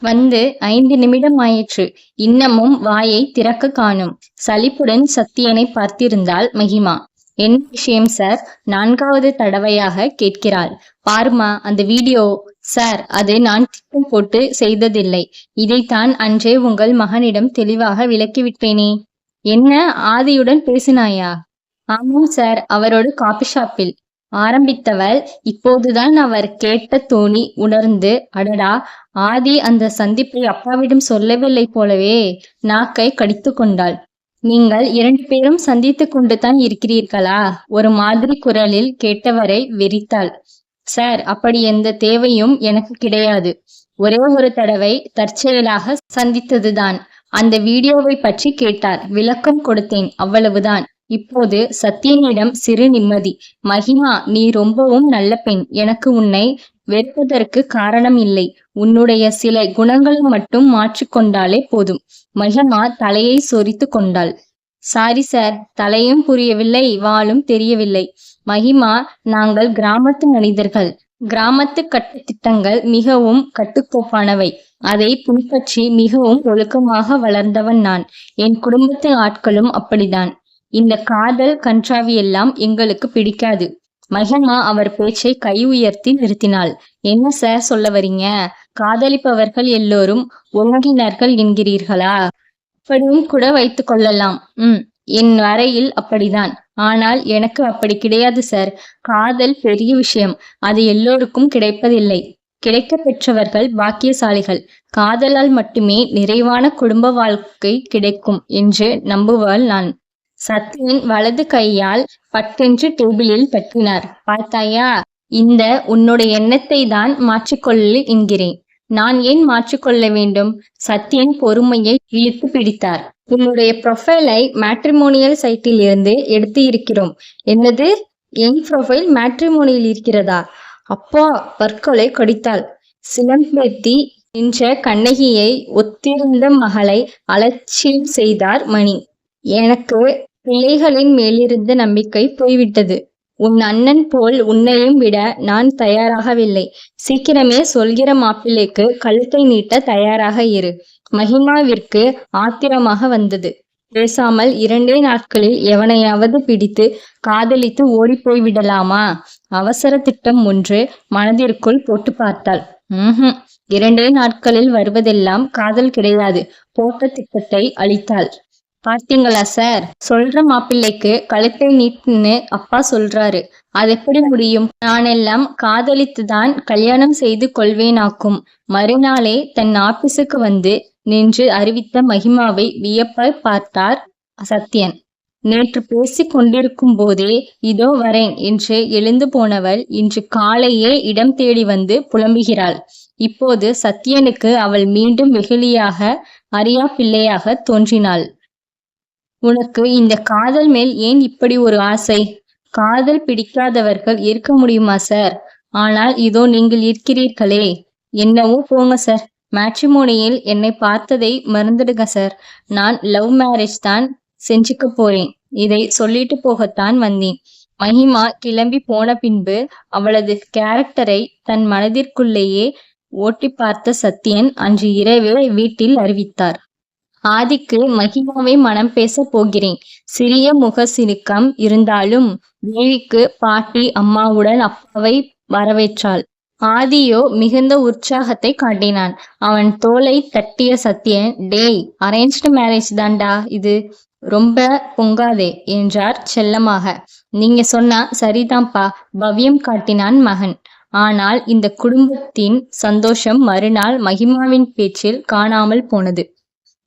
வந்து 5 நிமிடம் ஆயிற்று. இன்னமும் வாயை திறக்க காணும். சலிப்புடன் சத்தியனை பார்த்திருந்தாள் மகிமா. என்ன விஷயம் சார்? 4வது தடவையாக கேட்கிறாள். பாருமா அந்த வீடியோ. சார், அது நான் திட்டம் போட்டு செய்ததில்லை. இதைத்தான் அன்றே உங்கள் மகனிடம் தெளிவாக விளக்கிவிட்டேனே. என்ன, ஆதியுடன் பேசினாயா? ஆமாம் சார், அவரோடு காபி ஷாப்பில். ஆரம்பித்தவள் இப்போதுதான் அவர் கேட்ட தோணி உணர்ந்து, அடடா, ஆதி அந்த சந்திப்பை அப்பாவிடம் சொல்லவில்லை போலவே நாக்கை கடித்து கொண்டாள். நீங்கள் 2 பேரும் சந்தித்துக் கொண்டுதான் இருக்கிறீர்களா? ஒரு மாதிரி குரலில் கேட்டவரை வெறித்தாள். சார், அப்படி எந்த தேவையும் எனக்கு கிடையாது. ஒரே ஒரு தடவை தற்செயலாக சந்தித்ததுதான். அந்த வீடியோவை பற்றி கேட்டார், விளக்கம் கொடுத்தேன், அவ்வளவுதான். இப்போது சத்தியனிடம் சிறு நிம்மதி. மகிமா, நீ ரொம்பவும் நல்ல பெண். எனக்கு உன்னை வெறுப்பதற்கு காரணம் இல்லை. உன்னுடைய சில குணங்களை மட்டும் மாற்றிக்கொண்டாலே போதும். மகிமா தலையை சொரித்து கொண்டாள். சாரி சார், தலையும் புரியவில்லை, வாளும் தெரியவில்லை. மகிமா, நாங்கள் கிராமத்து மனிதர்கள். கிராமத்து கட்டுத்திட்டங்கள் மிகவும் கட்டுக்கோப்பானவை. அதை பின்பற்றி மிகவும் ஒழுக்கமாக வளர்ந்தவன் நான். என் குடும்பத்து ஆட்களும் அப்படிதான். இந்த காதல் கன்றாவி எல்லாம் எங்களுக்கு பிடிக்காது. மகிமா அவர் பேச்சை கை உயர்த்தி நிறுத்தினாள். என்ன சார் சொல்ல வரீங்க? காதலிப்பவர்கள் எல்லோரும் ஒழுங்கினர்கள் என்கிறீர்களா? அப்படியும் கூட வைத்துக் கொள்ளலாம். என் வரையில் அப்படிதான். ஆனால் எனக்கு அப்படி கிடையாது சார். காதல் பெரிய விஷயம். அது எல்லோருக்கும் கிடைப்பதில்லை. கிடைக்க பெற்றவர்கள் பாக்கியசாலிகள். காதலால் மட்டுமே நிறைவான குடும்ப வாழ்க்கை கிடைக்கும் என்று நம்புவாள் நான். சத்தியன் வலது கையால் பட்டென்று டேபிளில் பற்றினார். பார்த்தாயா, இந்த உன்னுடைய எண்ணத்தை தான் மாற்றிக்கொள்ள என்கிறேன். நான் ஏன் மாற்றிக்கொள்ள வேண்டும்? சத்தியன் பொறுமையை இழுத்து பிடித்தார். உன்னுடைய ப்ரொஃபைலை மேட்ரிமோனியல் சைட்டில் இருந்து எடுத்து இருக்கிறோம். என்னது, என் ப்ரொஃபைல் மேட்ரிமோனியில் இருக்கிறதா? அப்பா, பற்களை கடித்தாள். சிலம்பேத்தி நின்ற கண்ணகியை ஒத்திருந்த மகளை அலட்சியம் செய்தார் மணி. எனக்கு பிள்ளைகளின் மேலிருந்த நம்பிக்கை போய்விட்டது. உன் அண்ணன் போல் உன்னையும் விட நான் தயாராகவில்லை. சீக்கிரமே சொல்கிற மாப்பிள்ளைக்கு கழுத்தை நீட்ட தயாராக இரு. மகிமாவிற்கு ஆத்திரமாக வந்தது. பேசாமல் 2 நாட்களில் எவனையாவது பிடித்து காதலித்து ஓடி போய்விடலாமா? அவசர திட்டம் ஒன்று மனதிற்குள் போட்டு பார்த்தாள். 2 நாட்களில் வருவதெல்லாம் காதல் கிடையாது. போட்ட திட்டத்தை அழித்தாள். பார்த்தீங்களா சார், சொல்ற மாப்பிள்ளைக்கு கழுத்தை நீட்டுன்னு அப்பா சொல்றாரு. அது எப்படி முடியும்? நானெல்லாம் காதலித்துதான் கல்யாணம் செய்து கொள்வேனாக்கும். மறுநாளே தன் ஆபீஸுக்கு வந்து நின்று அறிவித்த மகிமாவை வியப்பாய் பார்த்தார் சத்யன். நேற்று பேசிக் கொண்டிருக்கும் போதே இதோ வரேன் என்று எழுந்து போனவள் இன்று காலையே இடம் தேடி வந்து புலம்புகிறாள். இப்போது சத்யனுக்கு அவள் மீண்டும் வெகுளியாக, அறியா பிள்ளையாக தோன்றினாள். உனக்கு இந்த காதல் மேல் ஏன் இப்படி ஒரு ஆசை? காதல் பிடிக்காதவர்கள் இருக்க முடியுமா சார்? ஆனால் இதோ நீங்கள் இருக்கிறீர்களே. என்னவோ போங்க சார். மேட்ரிமோனியில் என்னை பார்த்ததை மறந்துடுங்க சார். நான் லவ் மேரேஜ் தான் செஞ்சுக்க போறேன். இதை சொல்லிட்டு போகத்தான் வந்தேன். மகிமா கிளம்பி போன பின்பு அவளது கேரக்டரை தன் மனதிற்குள்ளேயே ஓட்டி பார்த்த சத்யன் அன்று இரவே வீட்டில் அறிவித்தார். ஆதிக்கு மகிமாவை மனம் பேச போகிறேன். சிறிய முக சிறுக்கம் இருந்தாலும் தேவிக்கு பாட்டி அம்மாவுடன் அப்பாவை வரவேற்றாள். ஆதியோ மிகுந்த உற்சாகத்தை காட்டினான். அவன் தோலை தட்டிய சத்யன், டேய், அரேஞ்ச்டு மேரேஜ் தான்டா இது, ரொம்ப பொங்காதே என்றார் செல்லமாக. நீங்க சொன்னா சரிதான்ப்பா, பவ்யம் காட்டினான் மகன். ஆனால் இந்த குடும்பத்தின் சந்தோஷம் மறுநாள் மகிமாவின் பேச்சில் காணாமல் போனது.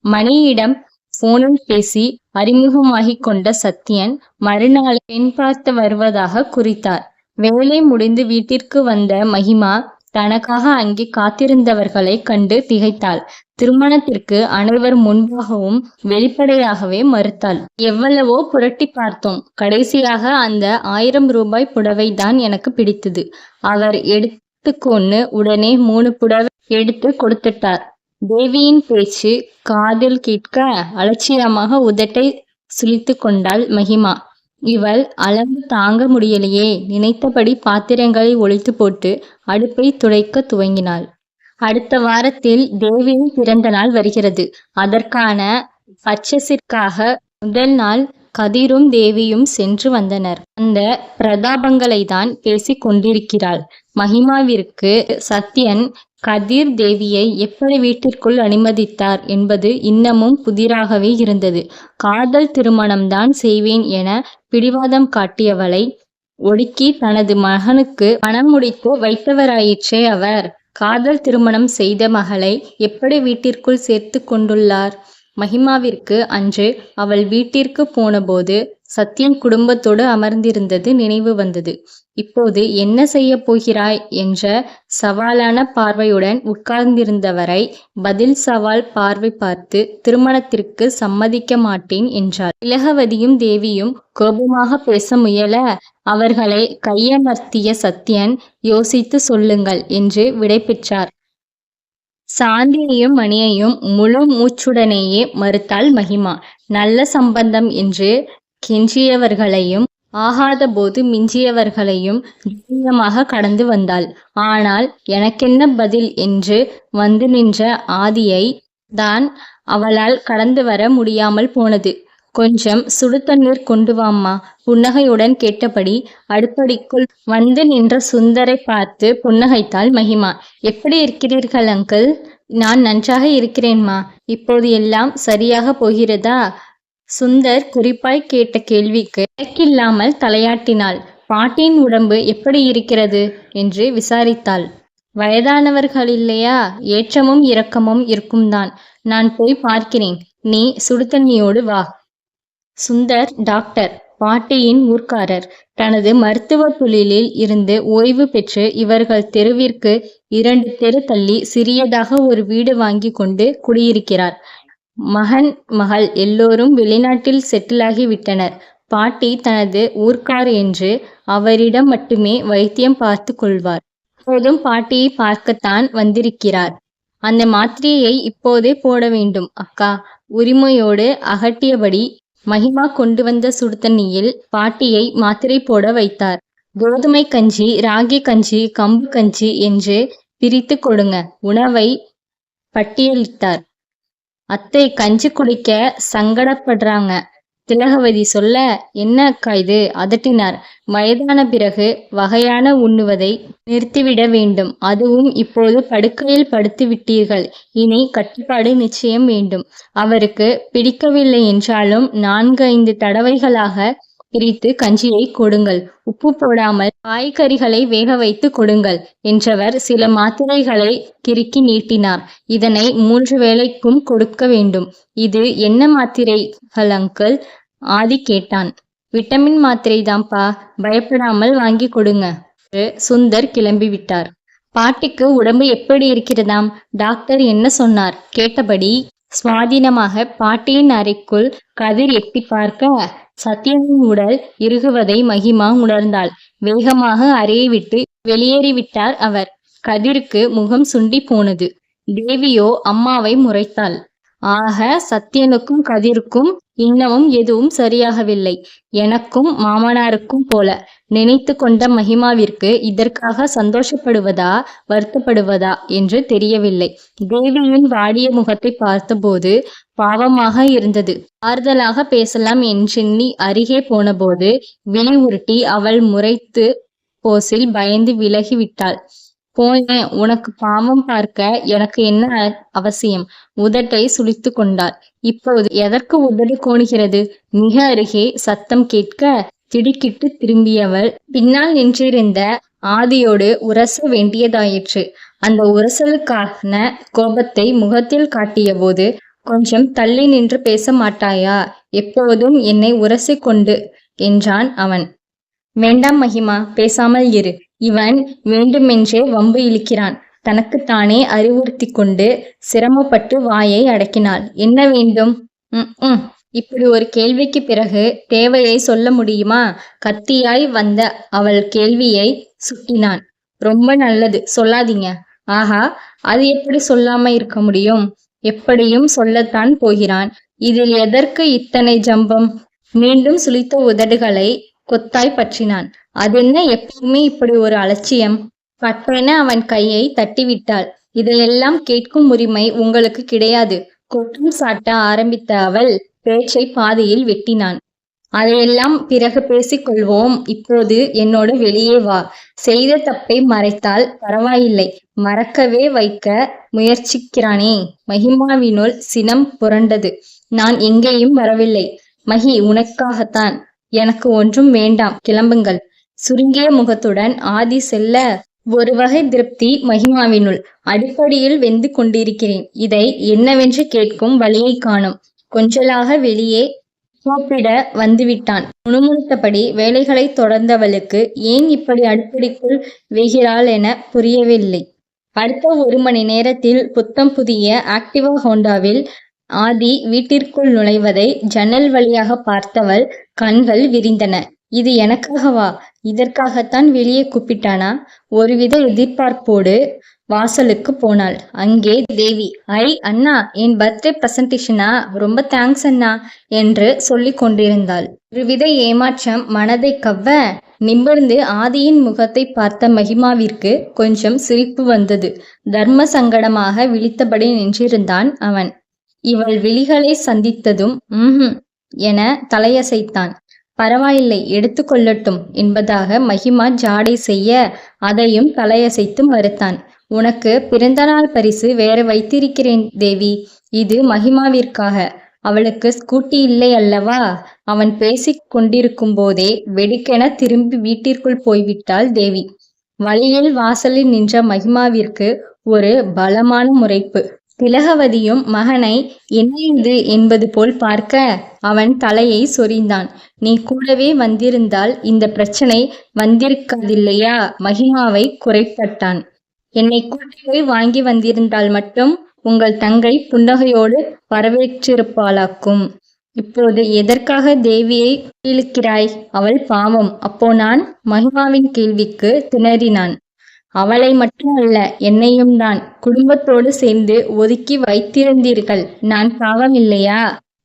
மணியிடம் போனில் பேசி அறிமுகமாகிக் கொண்ட சத்யன் மறுநாள் பெண் பார்த்து வருவதாக குறித்தார். வேலை முடிந்து வீட்டிற்கு வந்த மகிமா தனக்காக அங்கே காத்திருந்தவர்களை கண்டு திகைத்தாள். திருமணத்திற்கு அனைவர் முன்பாகவும் வெளிப்படையாகவே மறுத்தாள். எவ்வளவோ புரட்டி பார்த்தோம். கடைசியாக அந்த 1000 ரூபாய் புடவை தான் எனக்கு பிடித்தது. அவர் எடுத்துக்கொண்டு உடனே 3 புடவை எடுத்து கொடுத்துட்டார். தேவியின் பேச்சு காதில் கேட்க அலட்சியமாக உதட்டை சுளித்து கொண்டாள் மகிமா. இவள் அளவு தாங்க முடியலையே. நினைத்தபடி பாத்திரங்களை ஒழித்து போட்டு அடுப்பை துடைக்க துவங்கினாள். அடுத்த வாரத்தில் தேவியின் பிறந்த நாள் வருகிறது. அதற்கான பர்ச்சேஸிற்காக முதல் நாள் கதிரும் தேவியும் சென்று வந்தனர். அந்த பிரதாபங்களை தான் பேசிக் கொண்டிருக்கிறாள். மகிமாவிற்கு சத்யன் கதிர் தேவியை எப்படி வீட்டிற்குள் அனுமதித்தார் என்பது இன்னமும் புதிராகவே இருந்தது. காதல் திருமணம்தான் செய்வேன் என பிடிவாதம் காட்டியவளை ஒடுக்கி தனது மகனுக்கு மனம் முடித்து வைத்தவராயிற்றே அவர். காதல் திருமணம் செய்த மகளை எப்படி வீட்டிற்குள் சேர்த்து கொண்டுள்ளார்? மகிமாவிற்கு அன்று அவள் வீட்டிற்கு போனபோது சத்யன் குடும்பத்தோடு அமர்ந்திருந்தது நினைவு வந்தது. இப்போது என்ன செய்ய போகிறாய் என்ற சவாலான பார்வையுடன் உட்கார்ந்திருந்தவரை பதில் சவால் பார்வை பார்த்து திருமணத்திற்கு சம்மதிக்க மாட்டேன் என்றார். திலகவதியும் தேவியும் கோபமாக பேச முயல அவர்களை கையமர்த்திய சத்யன் யோசித்து சொல்லுங்கள் என்று விடை பெற்றார். சாந்தியையும் மணியையும் முழு மூச்சுடனேயே மறுத்தாள் மகிமா. நல்ல சம்பந்தம் என்று கெஞ்சியவர்களையும் ஆகாத போது மிஞ்சியவர்களையும் தைரியமாக கடந்து வந்தாள். ஆனால் எனக்கென்ன பதில் என்று வந்து நின்ற ஆதியை தான் அவளால் கடந்து வர முடியாமல் போனது. கொஞ்சம் சுடு தண்ணீர் கொண்டு வாம்மா, புன்னகையுடன் கேட்டபடி அடுப்படிக்குள் வந்து நின்ற சுந்தரை பார்த்து புன்னகைத்தாள் மகிமா. எப்படி இருக்கிறீர்கள் அங்கிள்? நான் நன்றாக இருக்கிறேன்மா. இப்போது எல்லாம் சரியாக போகிறதா? சுந்தர் குறிப்பாய் கேட்ட கேள்விக்கு இலக்கில்லாமல் தலையாட்டினாள். பாட்டியின் உடம்பு எப்படி இருக்கிறது என்று விசாரித்தாள். வயதானவர்கள் இல்லையா, ஏற்றமும் இரக்கமும் இருக்கும்தான். நான் போய் பார்க்கிறேன், நீ சுடுதண்ணியோடு வா. சுந்தர் டாக்டர், பாட்டியின் ஊர்க்காரர். தனது மருத்துவ தொழிலில் இருந்து ஓய்வு பெற்று இவர்கள் தெருவிற்கு 2 தெரு தள்ளி சிறியதாக ஒரு வீடு வாங்கி கொண்டு குடியிருக்கிறார். மகன் மகள் எல்லோரும் வெளிநாட்டில் செட்டிலாகி விட்டனர். பாட்டி தனது ஊர்க்கார் என்று அவரிடம் மட்டுமே வைத்தியம் பார்த்து கொள்வார். இப்போதும் பாட்டியை பார்க்கத்தான் வந்திருக்கிறார். அந்த மாத்திரையை இப்போதே போட வேண்டும் அக்கா. உரிமையோடு அகட்டியபடி மகிமா கொண்டு வந்த சுடுதண்ணியில் பாட்டியை மாத்திரை போட வைத்தார். கோதுமை கஞ்சி, ராகி கஞ்சி, கம்பு கஞ்சி என்று பிரித்து கொடுங்க. உணவை பட்டியலிட்டார். அத்தை கஞ்சி குடிக்க சங்கடப்படுறாங்க. திலகவதி சொல்ல, என்ன அக்கா இது? அதட்டினார். வயதான பிறகு வகையான உண்ணுவதை நிறுத்திவிட வேண்டும். அதுவும் இப்போது படுக்கையில் படுத்து விட்டீர்கள். இனி கட்டுப்பாடு நிச்சயம் வேண்டும். அவருக்கு பிடிக்கவில்லை என்றாலும் 4-5 தடவைகளாக பிரித்து கஞ்சியை கொடுங்கள். உப்பு போடாமல் காய்கறிகளை வேக வைத்து கொடுங்கள் என்றவர் சில மாத்திரைகளை கிறுக்கி நீட்டினார். இதனை 3 வேளைக்கும் கொடுக்க வேண்டும். இது என்ன மாத்திரைகள் அங்கிள்? ஆதி கேட்டான். விட்டமின் மாத்திரை தான்ப்பா, பயப்படாமல் வாங்கி கொடுங்க. சுந்தர் கிளம்பிவிட்டார். பாட்டிக்கு உடம்பு எப்படி இருக்கிறதாம்? டாக்டர் என்ன சொன்னார்? கேட்டபடி சுவாதீனமாக பாட்டியின் அறைக்குள் கதிர் எட்டி பார்க்க சத்யனின் உடல் இறுகுவதை மகிமா உணர்ந்தாள். வேகமாக அறையை விட்டு வெளியேறிவிட்டார் அவர். கதிருக்கு முகம் சுண்டி போனது. தேவியோ அம்மாவை முறைத்தாள். ஆக சத்யனுக்கும் கதிருக்கும் இன்னமும் எதுவும் சரியாகவில்லை. எனக்கும் மாமனாருக்கும் போல நினைத்து கொண்ட மகிமாவிற்கு இதற்காக சந்தோஷப்படுவதா வருத்தப்படுவதா என்று தெரியவில்லை. தேவியின் வாடிய முகத்தை பார்த்தபோது பாவமாக இருந்தது. ஆறுதலாக பேசலாம் என்றெண்ணி அருகே போனபோது விழி உருட்டி அவள் முறைத்து போசில் பயந்து விலகிவிட்டாள். போனேன், உனக்கு பாவம் பார்க்க எனக்கு என்ன அவசியம்? உதட்டை சுளித்து கொண்டாள். இப்போது எதற்கு உதடு கோணுகிறது? மிக அருகே சத்தம் கேட்க திடுக்கிட்டு திரும்பியவள் பின்னால் நின்றிருந்த ஆதியோடு உரச வேண்டியதாயிற்று. அந்த உரசலுக்கான கோபத்தை முகத்தில் காட்டிய போது, கொஞ்சம் தள்ளி நின்று பேச மாட்டாயா? எப்போதும் என்னை உரசி கொண்டு என்றான் அவன். வேண்டாம் மகிமா, பேசாமல் இரு. இவன் வேண்டுமென்றே வம்பு இழுக்கிறான். தனக்குத்தானே அறிவுறுத்தி கொண்டு சிரமப்பட்டு வாயை அடக்கினாள். என்ன வேண்டும்? இப்படி ஒரு கேள்விக்கு பிறகு தேவையை சொல்ல முடியுமா? கத்தியாய் வந்த அவள் கேள்வியை சுட்டினான். ரொம்ப நல்லது, சொல்லாதீங்க. ஆஹா, அது எப்படி சொல்லாம இருக்க முடியும்? எப்படியும் சொல்லத்தான் போகிறான். இதில் எதற்கு இத்தனை ஜம்பம்? மீண்டும் சுளித்த உதடுகளை கொத்தாய் பற்றினான். அதென்ன எப்பவுமே இப்படி ஒரு அலட்சியம்? பட்டென அவன் கையை தட்டிவிட்டாள். இதையெல்லாம் கேட்கும் உரிமை உங்களுக்கு கிடையாது. குற்றம் சாட்ட ஆரம்பித்த அவள் பேச்சை பாதியில் வெட்டினான். அதையெல்லாம் பிறகு பேசிக்கொள்வோம். இப்போது என்னோடு வெளியே வா. செய்த தப்பை மறைத்தால் பரவாயில்லை, மறக்கவே வைக்க முயற்சிக்கிறானே. மகிமாவினுள் சினம் புரண்டது. நான் எங்கேயும் வரவில்லை மகி, உனக்காகத்தான். எனக்கு ஒன்றும் வேண்டாம், கிளம்புங்கள். சுருங்கிய முகத்துடன் ஆதி செல்ல ஒரு வகை திருப்தி மகிமாவினுள். அடிப்படையில் வெந்து கொண்டிருக்கிறேன். இதை என்னவென்று கேட்கும் வழியை காணும். கொஞ்சலாக வெளியே கூப்பிட வந்துவிட்டான். முணுமுணுத்தபடி வேலைகளை தொடர்ந்தவளுக்கு ஏன் இப்படி அடுப்படிக்குள் வெகிறாள் என புரியவில்லை. அடுத்த 1 மணி நேரத்தில் புத்தம் புதிய ஆக்டிவா ஹோண்டாவில் ஆதி வீட்டிற்குள் நுழைவதை ஜன்னல் வழியாக பார்த்தவள் கண்கள் விரிந்தன. இது எனக்காகவா? இதற்காகத்தான் வெளியே கூப்பிட்டானா? ஒருவித எதிர்பார்ப்போடு வாசலுக்கு போனாள். அங்கே தேவி. ஐ அண்ணா, என் பர்த்டே பிரசன்டேஷனா? ரொம்ப தேங்க்ஸ் அண்ணா என்று சொல்லிக் கொண்டிருந்தாள். ஒருவித ஏமாற்றம் மனதை கவ்வ நிமிர்ந்து ஆதியின் முகத்தை பார்த்த மகிமாவிற்கு கொஞ்சம் சிரிப்பு வந்தது. தர்ம சங்கடமாக விழித்தபடி நின்றிருந்தான் அவன். இவள் விழிகளை சந்தித்ததும் என தலையசைத்தான். பரவாயில்லை, எடுத்துக்கொள்ளட்டும் என்பதாக மகிமா ஜாடை செய்ய அதையும் தலையசைத்து மறுத்தான். உனக்கு பிறந்தநாள் பரிசு வேற வைத்திருக்கிறேன் தேவி. இது மகிமாவிற்காக. அவளுக்கு ஸ்கூட்டி இல்லை அல்லவா? அவன் பேசிக் கொண்டிருக்கும் போதே வெடிக்கென திரும்பி வீட்டிற்குள் போய்விட்டாள் தேவி. வழியில் வாசலில் நின்ற மகிமாவிற்கு ஒரு பலமான முறைப்பு. திலகவதியும் மகனை என்ன இது என்பது போல் பார்க்க அவன் தலையை சொரிந்தான். நீ கூடவே வந்திருந்தால் இந்த பிரச்சனை வந்திருக்காதில்லையா? மகிமாவை குறைப்பட்டான். என்னை கூட்டி வாங்கி வந்திருந்தால் மட்டும் உங்கள் தங்கை புன்னகையோடு வரவேற்றிருப்பாளாக்கும். இப்போது எதற்காக தேவியை இழுக்கிறாய்? அவள் பாவம். அப்போ நான்? மகிமாவின் கேள்விக்கு திணறினான். அவளை மட்டும் அல்ல, என்னையும் தான் குடும்பத்தோடு சேர்ந்து ஒதுக்கி வைத்திருந்தீர்கள். நான் பாவம் இல்லையா?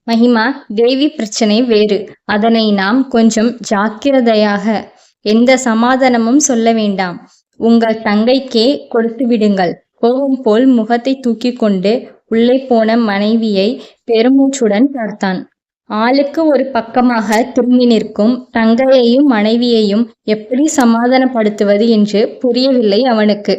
மகிமா, தேவி பிரச்சனை வேறு. அதனை நாம் கொஞ்சம் ஜாக்கிரதையாக. எந்த சமாதானமும் சொல்ல வேண்டாம். உங்கள் தங்கைக்கே கொடுத்து விடுங்கள். கோபம் போல் முகத்தை தூக்கி கொண்டு உள்ளே போன மனைவியை பெருமூச்சுடன் பார்த்தான். ஆளுக்கு ஒரு பக்கமாக திரும்பி நிற்கும் தங்கையையும் மனைவியையும் எப்படி சமாதானப்படுத்துவது என்று புரியவில்லை அவனுக்கு.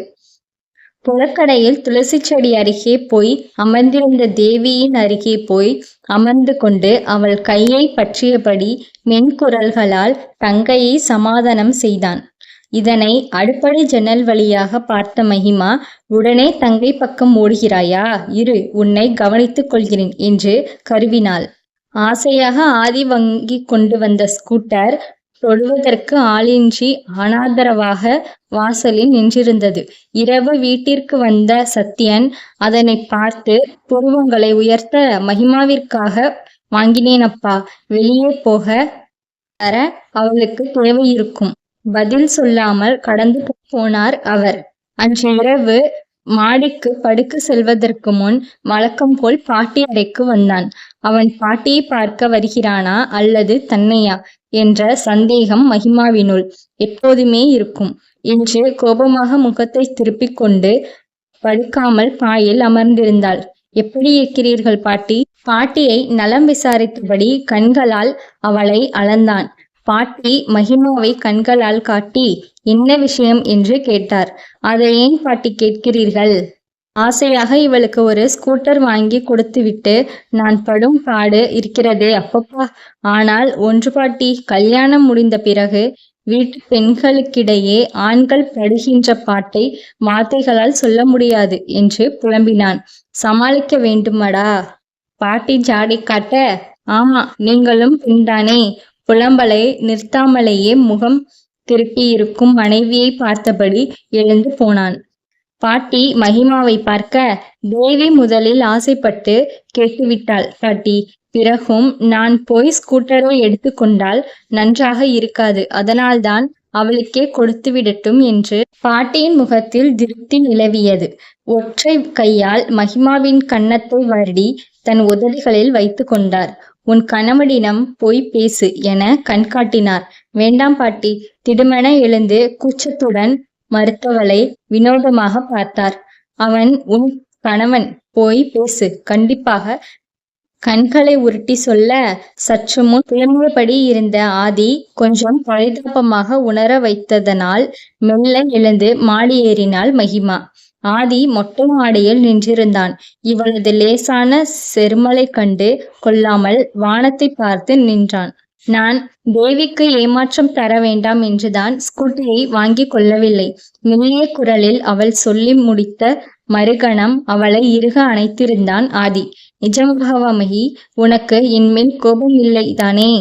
புலக்கடையில் துளசி செடி அருகே போய் அமர்ந்திருந்த தேவியின் அருகே போய் அமர்ந்து கொண்டு அவள் கையை பற்றியபடி மென்குரல்களால் தங்கையை சமாதானம் செய்தான். இதனை அடுப்படை ஜன்னல் வழியாக பார்த்த மகிமா, உடனே தங்கை பக்கம் ஓடுகிறாயா? இரு, உன்னை கவனித்துக் கொள்கிறேன் என்று கருவினாள். ஆசையாக ஆதி வாங்கி கொண்டு வந்த ஸ்கூட்டர் தொடுவதற்கு ஆளின்றி அனாதரவாக வாசலில் நின்றிருந்தது. இரவு வீட்டிற்கு வந்த சத்யன் அதனை பார்த்து புருவங்களை உயர்த்த, மகிமாவிற்காக வாங்கினேனப்பா, வெளியே போக தர அவளுக்கு தேவை இருக்கும். பதில் சொல்லாமல் கடந்து போனார் அவர். அன்று இரவு மாடிக்கு படுக்க செல்வதற்கு முன் வழக்கம் போல் பாட்டி அறைக்கு வந்தான். அவன் பாட்டியை பார்க்க வருகிறானா அல்லது தன்னையா என்ற சந்தேகம் மகிமாவினுள் எப்போதுமே இருக்கும். இன்று கோபமாக முகத்தை திருப்பிக் கொண்டு படுக்காமல் பாயில் அமர்ந்திருந்தாள். எப்படி இருக்கிறீர்கள் பாட்டி? பாட்டியை நலம் விசாரித்தபடி கண்களால் அவளை அளந்தான். பாட்டி மகிமாவை கண்களால் காட்டி என்ன விஷயம் என்று கேட்டார். அதை ஏன் பாட்டி கேட்கிறீர்கள்? ஆசையாக இவளுக்கு ஒரு ஸ்கூட்டர் வாங்கி கொடுத்துவிட்டு நான் படும் பாடு இருக்கிறதே அப்பப்பா. ஆனால் ஒன்று பாட்டி, கல்யாணம் முடிந்த பிறகு வீட்டு பெண்களுக்கிடையே ஆண்கள் படுகின்ற பாட்டை வார்த்தைகளால் சொல்ல முடியாது என்று புலம்பினான். சமாளிக்க வேண்டுமடா. பாட்டி ஜாடை காட்ட, ஆமா, நீங்களும் பெண்தானே. புலம்பலை நிறுத்தாமலேயே முகம் திருப்பியிருக்கும் மனைவியை பார்த்தபடி எழுந்து போனான். பாட்டி மகிமாவை பார்க்க, தேவி முதலில் ஆசைப்பட்டு கேட்டுவிட்டாள் பாட்டி. பிறகும் நான் போய் ஸ்கூட்டரை எடுத்துக்கொண்டால் நன்றாக இருக்காது. அதனால்தான் அவளுக்கே கொடுத்து விடட்டும் என்று பாட்டியின் முகத்தில் திருப்தி நிலவியது. ஒற்றை கையால் மகிமாவின் கன்னத்தை வருடி தன் உதடுகளில் வைத்து கொண்டார். உன் கணவனிடம் போய் பேசு என கண்காட்டினார். வேண்டாம் பாட்டி. திடுமென எழுந்து கூச்சத்துடன் மறுத்தவளை வினோதமாக பார்த்தார். அவன் உன் கணவன், போய் பேசு. கண்டிப்பாக கண்களை உருட்டி சொல்ல. சற்று முன் புலம்பியபடி இருந்த ஆதி கொஞ்சம் பரிதாபமாக உணர வைத்ததனால் மெல்ல எழுந்து மாடி ஏறினாள் மகிமா. ஆதி மொட்டை மாடியில் நின்றிருந்தான். இவளது லேசான செருமலை கண்டு கொள்ளாமல் வானத்தை பார்த்து நின்றான். நான் தேவிக்கு ஏமாற்றம் தர வேண்டாம் என்றுதான் ஸ்கூட்டியை வாங்கி கொள்ளவில்லை. மெல்லிய குரலில் அவள் சொல்லி முடித்த மறுகணம் அவளை இறுக அணைத்திருந்தான் ஆதி. நிஜமாகவா மகி, உனக்கு என்மேல் கோபம் இல்லை தானே?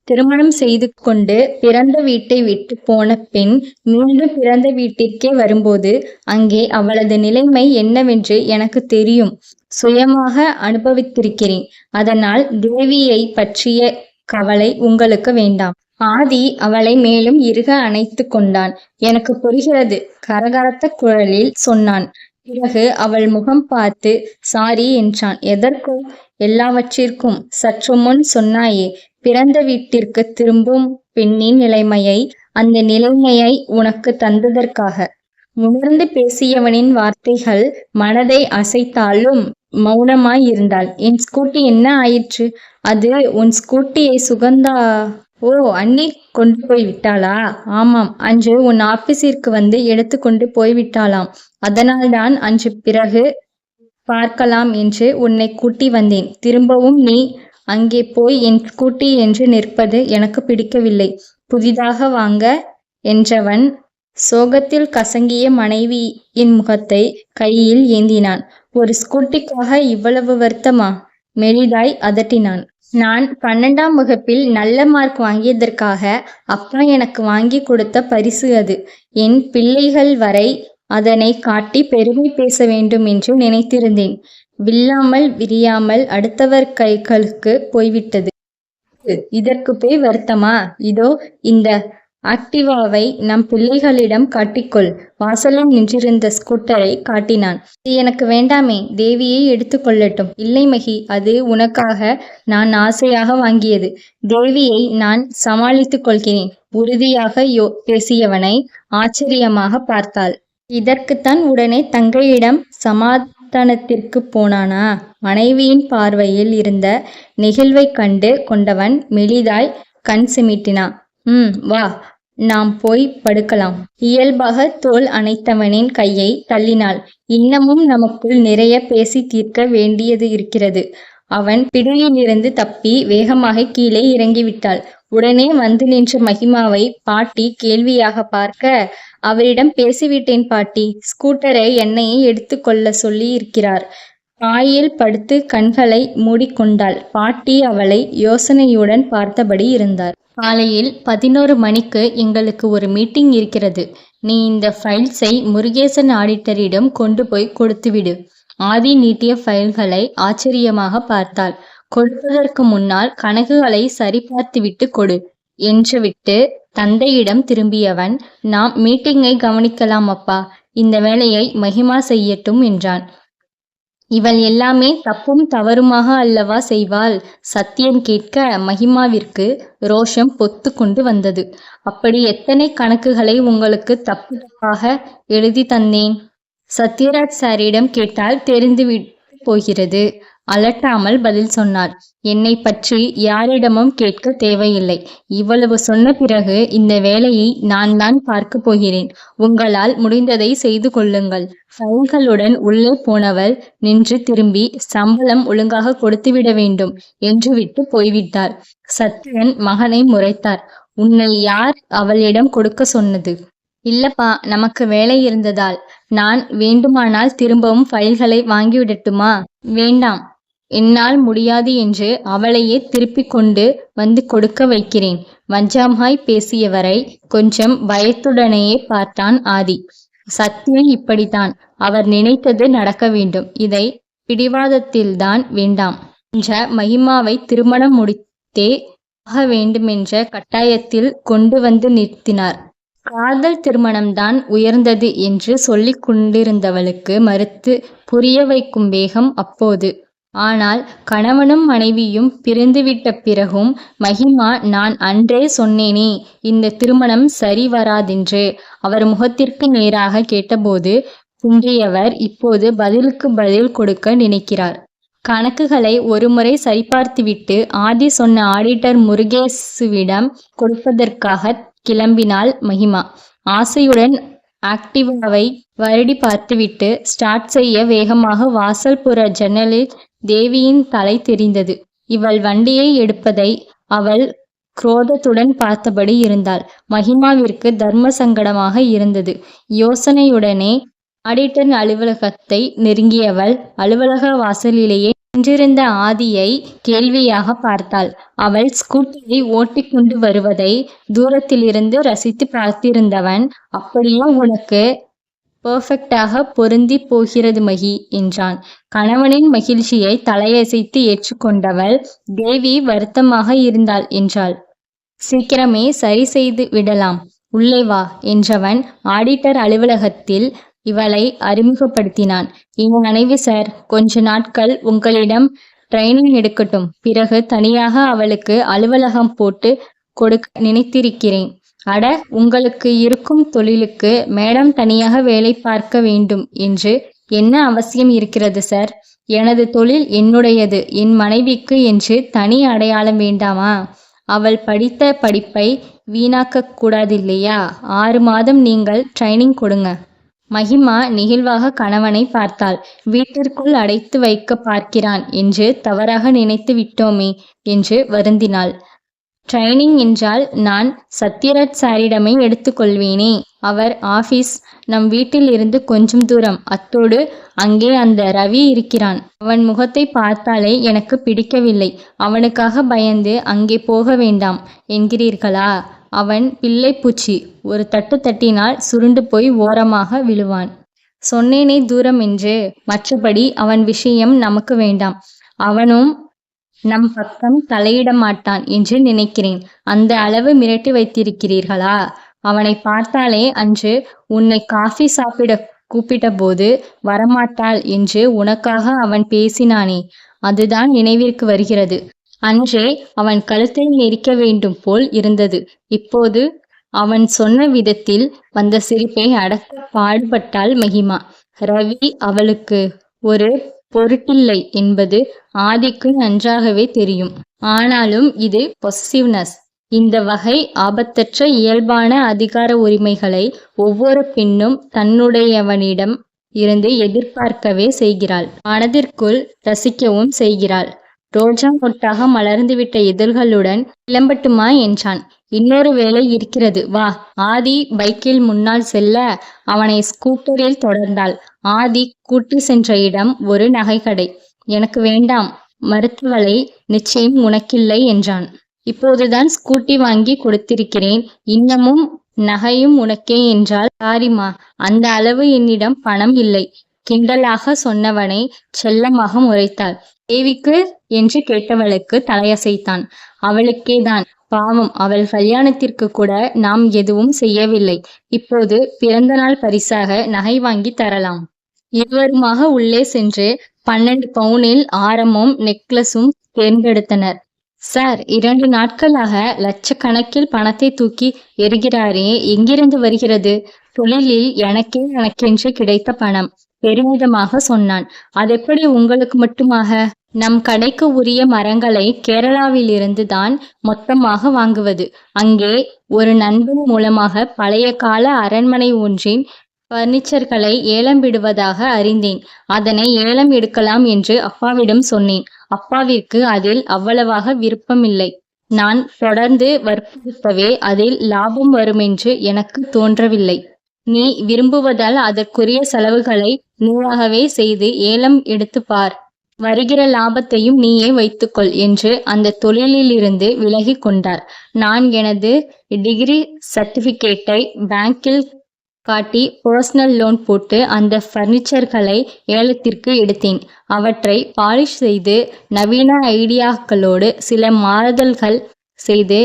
திருமணம் செய்து கொண்டு பிறந்த வீட்டை விட்டு போன பெண் மீண்டும் பிறந்த வீட்டிற்கே வரும்போது அங்கே அவளது நிலைமை என்னவென்று எனக்கு தெரியும். சுயமாக அனுபவித்திருக்கிறேன். அதனால் தேவியை பற்றிய கவலை உங்களுக்கு வேண்டாம். ஆதி அவளை மேலும் இறுக அணைத்து கொண்டான். எனக்கு புரிகிறது, கரகரத்த குரலில் சொன்னான். பிறகு அவள் முகம் பார்த்து சாரி என்றான். எதற்கோ? எல்லாவற்றிற்கும். சற்று முன் சொன்னாயே, பிறந்த வீட்டிற்கு திரும்பும் பெண்ணின் நிலைமையை, அந்த நிலைமையை உனக்கு தந்ததற்காக. உணர்ந்து பேசியவனின் வார்த்தைகள் மனதை அசைத்தாலும் மௌனமாய் இருந்தாள். என் ஸ்கூட்டி என்ன ஆயிற்று? அது உன் ஸ்கூட்டியை சுகந்தா ஓ, அண்ணி கொண்டு போய் விட்டாளா? ஆமாம், அன்று உன் ஆபீஸிற்கு வந்து எடுத்து கொண்டு போய்விட்டாளாம். அதனால்தான் அன்று பிறகு பார்க்கலாம் என்று உன்னை கூட்டி வந்தேன். திரும்பவும் நீ அங்கே போய் என் ஸ்கூட்டி என்று நிற்பது எனக்கு பிடிக்கவில்லை. புதிதாக வாங்க என்றவன் சோகத்தில் கசங்கிய மனைவியின் முகத்தை கையில் ஏந்தினான். ஒரு ஸ்கூட்டிக்காக இவ்வளவு வருத்தமா? மெலிதாய் அதட்டினான். நான் 12ஆம் வகுப்பில் நல்ல மார்க் வாங்கியதற்காக அப்பா எனக்கு வாங்கி கொடுத்த பரிசு அது. என் பிள்ளைகள் வரை அதனை காட்டி பெருமை பேச வேண்டும் என்று நினைத்திருந்தேன். வில்லாமல் விரியாமல் அடுத்தவர் கைகளுக்கு போய்விட்டது. இதற்கு போய் வருத்தமா? இதோ இந்த ஆக்டிவாவை நம் பிள்ளைகளிடம் காட்டிக்கொள். வாசலில் நின்றிருந்த ஸ்கூட்டரை காட்டினான். இது எனக்கு வேண்டாமே, தேவியை எடுத்து கொள்ளட்டும். இல்லை மகி, அது உனக்காக நான் ஆசையாக வாங்கியது. தேவியை நான் சமாளித்துக் கொள்கிறேன். உறுதியாக பேசியவனை ஆச்சரியமாக பார்த்தாள். இதற்குத்தான் உடனே தங்கையிடம் சமாதானத்திற்கு போனானா? மனைவியின் பார்வையில் இருந்த நெகிழ்வைக் கண்டு கொண்டவன் மெலிதாய் கண் சிமிட்டினான். வா, நாம் போய் படுக்கலாம். இயல்பாக தோள் அணைத்தவனின் கையை தள்ளினாள். இன்னமும் நமக்குள் நிறைய பேசி தீர்க்க வேண்டியது இருக்கிறது. அவன் பிடியிலிருந்து தப்பி வேகமாக கீழே இறங்கிவிட்டாள். உடனே வந்து நின்ற மகிமாவை பாட்டி கேள்வியாக பார்க்க, அவரிடம் பேசிவிட்டேன் பாட்டி. ஸ்கூட்டரை என்னையே எடுத்து கொள்ள சொல்லி இருக்கிறார். பாயில் படுத்து கண்களை மூடிக்கொண்டாள். பாட்டி அவளை யோசனையுடன் பார்த்தபடி இருந்தார். காலையில் 11 மணிக்கு எங்களுக்கு ஒரு மீட்டிங் இருக்கிறது. நீ இந்த ஃபைல்ஸை முருகேசன் ஆடிட்டரிடம் கொண்டு போய் கொடுத்துவிடு. ஆதி நீட்டிய ஃபைல்களை ஆச்சரியமாக பார்த்தாள். கொடுப்பதற்கு முன்னால் கணக்குகளை சரிபார்த்துவிட்டு கொடு என்று விட்டு தந்தையிடம் திரும்பியவன், நாம் மீட்டிங்கை கவனிக்கலாம் அப்பா, இந்த வேலையை மகிமா செய்யட்டும் என்றான். இவள் எல்லாமே தப்பும் தவறுமாக அல்லவா செய்வாள்? சத்தியம் கேட்க மகிமாவிற்கு ரோஷம் பொத்து கொண்டு வந்தது. அப்படி எத்தனை கணக்குகளை உங்களுக்கு தப்பு தப்பாக எழுதி தந்தேன்? சத்யராஜ் சாரிடம் கேட்டால் தெரிந்துவிட்டு போகிறது. அலட்டாமல் பதில் சொன்னார். என்னை பற்றி யாரிடமும் கேட்க தேவையில்லை. இவ்வளவு சொன்ன பிறகு இந்த வேலையை நான் தான் பார்க்க போகிறேன். உங்களால் முடிந்ததை செய்து கொள்ளுங்கள். ஃபைல்களுடன் உள்ளே போனவள் நின்று திரும்பி, சம்பளம் ஒழுங்காக கொடுத்துவிட வேண்டும் என்று விட்டு போய்விட்டார். சத்யன் மகனை முறைத்தார். உன்னை யார் அவளிடம் கொடுக்க சொன்னது? இல்லப்பா, நமக்கு வேலை இருந்ததால். நான் வேண்டுமானால் திரும்பவும் ஃபைல்களை வாங்கிவிடட்டுமா? வேண்டாம், என்னால் முடியாது என்று அவளையே திருப்பி கொண்டு வந்து கொடுக்க வைக்கிறேன். வஞ்சமாய் பேசியவரை கொஞ்சம் பயத்துடனேயே பார்த்தான் ஆதி. சத்யன் இப்படித்தான். அவர் நினைத்தது நடக்க வேண்டும். இதை பிடிவாதத்தில்தான் வேண்டாம் என்ற மகிமாவை திருமணம் முடித்தே ஆக வேண்டுமென்ற கட்டாயத்தில் கொண்டு வந்து நிறுத்தினார். காதல் திருமணம்தான் உயர்ந்தது என்று சொல்லிக் கொண்டிருந்தவளுக்கு மறுத்து புரிய வைக்கும் வேகம் அப்போது. ஆனால் கணவனும் மனைவியும் பிரிந்துவிட்ட பிறகும் மகிமா, நான் அன்றே சொன்னேனே இந்த திருமணம் சரி வராதென்று அவர் முகத்திற்கு நேராக கேட்டபோது குன்றியவர் இப்போது பதிலுக்கு பதில் கொடுக்க நினைக்கிறார். கணக்குகளை ஒருமுறை சரிபார்த்துவிட்டு ஆதி சொன்ன ஆடிட்டர் முருகேசுவிடம் கொடுப்பதற்காக கிளம்பினாள் மகிமா. ஆசையுடன் ஆக்டிவாவை வருடி பார்த்துவிட்டு ஸ்டார்ட் செய்ய வேகமாக வாசல் புற ஜன்னலில் தேவியின் தலை தெரிந்தது. இவள் வண்டியை எடுப்பதை அவள் குரோதத்துடன் பார்த்தபடி இருந்தாள். மகிமாவிற்கு தர்ம சங்கடமாக இருந்தது. யோசனையுடனே ஆடிட்டர் அலுவலகத்தை நெருங்கியவள் அலுவலக வாசலிலேயே நின்றிருந்த ஆதியை கேள்வியாக பார்த்தாள். அவள் ஸ்கூட்டரை ஓட்டிக்கொண்டு வருவதை தூரத்திலிருந்து ரசித்து பார்த்திருந்தவன், அப்படியே உனக்கு பெர்ஃபெக்டாக பொருந்தி போகிறது மகி என்றான். கணவனின் மகிழ்ச்சியை தலையசைத்து ஏற்றுக்கொண்டவள், தேவி வருத்தமாக இருந்தாள் என்றாள். சீக்கிரமே சரி செய்து விடலாம், உள்ளே வா என்றவன் ஆடிட்டர் அலுவலகத்தில் இவளை அறிமுகப்படுத்தினான். என் மனைவி சார், கொஞ்ச நாட்கள் உங்களிடம் ட்ரைனிங் எடுக்கட்டும், பிறகு தனியாக அவளுக்கு அலுவலகம் போட்டு கொடுக்க நினைத்திருக்கிறேன். அட, உங்களுக்கு இருக்கும் தொழிலுக்கு மேடம் தனியாக வேலை பார்க்க வேண்டும் என்று என்ன அவசியம் இருக்கிறது சார்? எனது தொழில் என்னுடையது, என் மனைவிக்கு என்று தனி அடையாளம் வேண்டாமா? அவள் படித்த படிப்பை வீணாக்க கூடாதில்லையா? 6 மாதம் நீங்கள் ட்ரைனிங் கொடுங்க. மகிமா நெகிழ்வாக கணவனை பார்த்தாள். வீட்டிற்குள் அடைத்து வைக்க பார்க்கிறான் என்று தவறாக நினைத்து விட்டோமே என்று வருந்தினாள். ட்ரைனிங் என்றால் நான் சத்யராஜ் சாரிடமே எடுத்துக்கொள்வேனே. அவர் ஆபீஸ் நம் வீட்டில் இருந்து கொஞ்சம் தூரம். அத்தோடு அங்கே அந்த ரவி இருக்கிறான். அவன் முகத்தை பார்த்தாலே எனக்கு பிடிக்கவில்லை. அவனுக்காக பயந்து அங்கே போக வேண்டாம் என்கிறீர்களா? அவன் பிள்ளை பூச்சி, ஒரு தட்டு தட்டினால் சுருண்டு போய் ஓரமாக விழுவான். சொன்னேனே தூரம் என்று. மற்றபடி அவன் விஷயம் நமக்கு வேண்டாம். அவனும் நம் பக்கம் தலையிட மாட்டான் என்று நினைக்கிறேன். அந்த அளவு மிரட்டி வைத்திருக்கிறீர்களா? அவனை பார்த்தாலே அன்று உன்னை காஃபி சாப்பிட கூப்பிட்ட போது வரமாட்டாள் என்று உனக்காக அவன் பேசினானே, அதுதான் நினைவிற்கு வருகிறது. அன்றே அவன் கழுத்தை நெரிக்க வேண்டும் போல் இருந்தது. இப்போது அவன் சொன்ன விதத்தில் வந்த சிரிப்பை அடக்க பாடுபட்டாள் மகிமா. ரவி அவளுக்கு ஒரு பொருட்டில்லை என்பது ஆதிக்கு நன்றாகவே தெரியும். ஆனாலும் இது பொசசிவ்னஸ். இந்த வகை ஆபத்தற்ற இயல்பான அதிகார உரிமைகளை ஒவ்வொரு பெண்ணும் தன்னுடையவனிடம் இருந்து எதிர்பார்க்கவே செய்கிறாள். மனதிற்குள் ரசிக்கவும் செய்கிறாள். ரோஜா மொட்டாக மலர்ந்துவிட்ட இதழ்களுடன் கிளம்பட்டுமா என்றான். இன்னொரு வேலை இருக்கிறது, வா. ஆதி பைக்கில் முன்னால் செல்ல அவனை ஸ்கூட்டரில் தொடர்ந்தாள். ஆதி கூட்டி சென்ற இடம் ஒரு நகைக்கடை. எனக்கு வேண்டாம், மருத்துவலை நிச்சயம் உனக்கில்லை என்றான். இப்போதுதான் ஸ்கூட்டி வாங்கி கொடுத்திருக்கிறேன், இன்னமும் நகையும் உனக்கே என்றால். சாரிமா, அந்த அளவு என்னிடம் பணம் இல்லை கிண்டலாக சொன்னவனை செல்லமாக முறைத்தாள். தேவிக்கு என்று கேட்டவளுக்கு தலையசைத்தான். அவளுக்கேதான். பாவம், அவள் கல்யாணத்திற்கு கூட நாம் எதுவும் செய்யவில்லை. இப்போது பிறந்த நாள் பரிசாக நகை வாங்கி தரலாம். இருவருமாக உள்ளே சென்று 12 பவுனில் ஆரமும் நெக்லஸும் தேர்ந்தெடுத்தனர். சார், 2 நாட்களாக லட்சக்கணக்கில் பணத்தை தூக்கி எறிகிறாரே, எங்கிருந்து வருகிறது? தொழிலில் எனக்கென்று கிடைத்த பணம், பெருமிதமாக சொன்னான். அதெப்படி உங்களுக்கு மட்டுமாக? நம் கடைக்கு உரிய மரங்களை கேரளாவிலிருந்து தான் மொத்தமாக வாங்குவது. அங்கே ஒரு நண்பன் மூலமாக பழைய கால அரண்மனை ஒன்றின் பர்னிச்சர்களை ஏலம் விடுவதாக அறிந்தேன். அதனை ஏலம் எடுக்கலாம் என்று அப்பாவிடம் சொன்னேன். அப்பாவிற்கு அதில் அவ்வளவாக விருப்பமில்லை. நான் தொடர்ந்து வற்புறுத்தவே அதில் லாபம் வருமென்று எனக்கு தோன்றவில்லை. நீ விரும்புவதால் அதற்குரிய செலவுகளை நீயாகவே செய்து ஏலம் எடுத்து பார். வருகிற லாபத்தையும் நீயே வைத்துக்கொள் என்று அந்த தொழிலிலிருந்து விலகி கொண்டார். நான் எனது டிகிரி சர்டிபிகேட்டை பேங்கில் காட்டி பர்சனல் லோன் போட்டு அந்த பர்னிச்சர்களை ஏலத்திற்கு எடுத்தேன். அவற்றை பாலிஷ் செய்து நவீன ஐடியாக்களோடு சில மாறுதல்கள் செய்து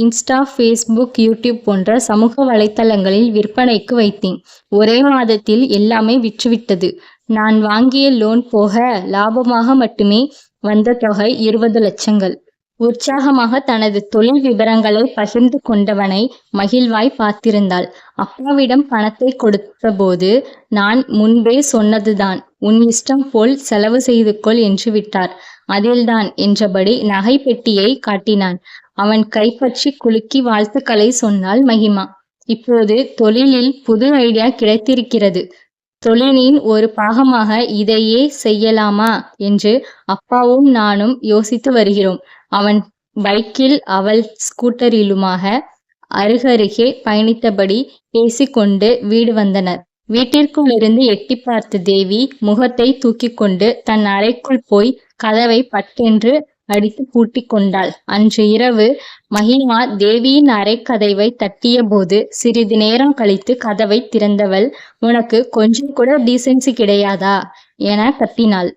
இன்ஸ்டா, ஃபேஸ்புக், யூடியூப் போன்ற சமூக வலைத்தளங்களில் விற்பனைக்கு வைத்தேன். ஒரே மாதத்தில் எல்லாமே விற்றுவிட்டது. நான் வாங்கிய லோன் போக லாபமாக மட்டுமே வந்த தொகை 20 லட்சங்கள். உற்சாகமாக தனது தொழில் விவரங்களை பகிர்ந்து கொண்டவனை மகிழ்வாய் பார்த்திருந்தாள். அப்பாவிடம் பணத்தை கொடுத்தபோது, நான் முன்பே சொன்னதுதான், உன் இஷ்டம் போல் செலவு செய்து கொள் என்று விட்டார். அதில்தான் என்றபடி நகை பெட்டியை காட்டினான். அவன் கைப்பற்றி குலுக்கி வாழ்த்துக்களை சொன்னாள் மகிமா. இப்போது தொழிலில் புது ஐடியா கிடைத்திருக்கிறது. தொழிலின் ஒரு பாகமாக இதையே செய்யலாமா என்று அப்பாவும் நானும் யோசித்து வருகிறோம். அவன் பைக்கில் அவள் ஸ்கூட்டரிலுமாக அருகருகே பயணித்தபடி பேசிக்கொண்டு வீடு வந்தனர். வீட்டிற்குள்ளிருந்து எட்டி பார்த்த தேவி முகத்தை தூக்கிக் கொண்டு தன் அறைக்குள் போய் கதவை பட்டென்று அடித்து பூட்டி கொண்டாள். அன்று இரவு மகிமா தேவியின் அறை கதவை தட்டிய போது சிறிது நேரம் கழித்து கதவை திறந்தவள், உனக்கு கொஞ்சம் கூட டீசென்சி கிடையாதா என கத்தினாள்.